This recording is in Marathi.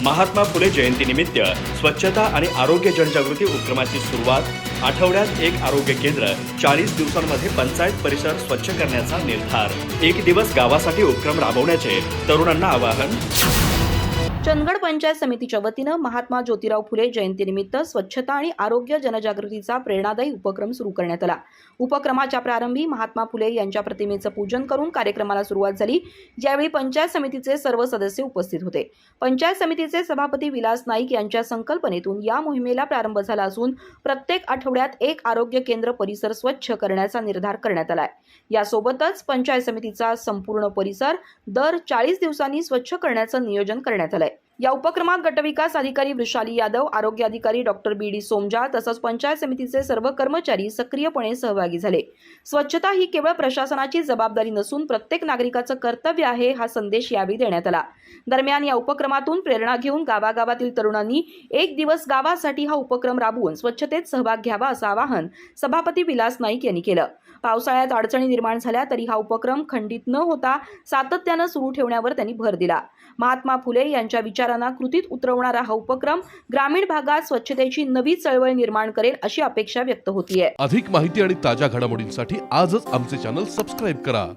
महात्मा फुले जयंतीनिमित्त स्वच्छता आणि आरोग्य जनजागृती उपक्रमाची सुरुवात. आठवड्यात एक आरोग्य केंद्र, 40 दिवसांमध्ये पंचायत परिसर स्वच्छ करण्याचा निर्धार. एक दिवस गावासाठी उपक्रम राबवण्याचे तरुणांना आवाहन. चंदगड पंचायत समितीच्या वतीनं महात्मा ज्योतिराव फुले जयंतीनिमित्त स्वच्छता आणि आरोग्य जनजागृतीचा प्रेरणादायी उपक्रम सुरू करण्यात आला. उपक्रमाच्या प्रारंभी महात्मा फुले यांच्या प्रतिमेचं पूजन करून कार्यक्रमाला सुरुवात झाली. यावेळी पंचायत समितीचे सर्व सदस्य उपस्थित होते. पंचायत समितीचे सभापती विलास नाईक यांच्या संकल्पनेतून या मोहिमेला प्रारंभ झाला असून प्रत्येक आठवड्यात एक आरोग्य केंद्र परिसर स्वच्छ करण्याचा निर्धार करण्यात आलाय. यासोबतच पंचायत समितीचा संपूर्ण परिसर दर 40 दिवसांनी स्वच्छ करण्याचं नियोजन करण्यात आलंय. या उपक्रमात गटविकास अधिकारी वृषाली यादव, आरोग्य अधिकारी डॉक्टर बी डी सोमजा तसंच पंचायत समितीचे सर्व कर्मचारी सक्रियपणे सहभागी झाले. स्वच्छता ही केवळ प्रशासनाची जबाबदारी नसून प्रत्येक नागरिकाचं कर्तव्य आहे, हा संदेश यावेळी देण्यात आला. दरम्यान या उपक्रमातून प्रेरणा घेऊन गावागावातील तरुणांनी एक दिवस गावासाठी हा उपक्रम राबवून स्वच्छतेत सहभाग घ्यावा असं आवाहन सभापती विलास नाईक यांनी केलं. पावसाळ्यात अडचणी निर्माण झाल्या तरी हा उपक्रम खंडित न होता सातत्यानं सुरू ठेवण्यावर त्यांनी भर दिला. महात्मा फुले यांच्या विचारांना कृतीत उतरवणारा हा उपक्रम ग्रामीण भागात स्वच्छतेची नवी चळवळ निर्माण करेल अशी अपेक्षा व्यक्त होतीये. अधिक माहिती आणि ताज्या घडामोडींसाठी आजच आमचे चॅनल सबस्क्राईब करा.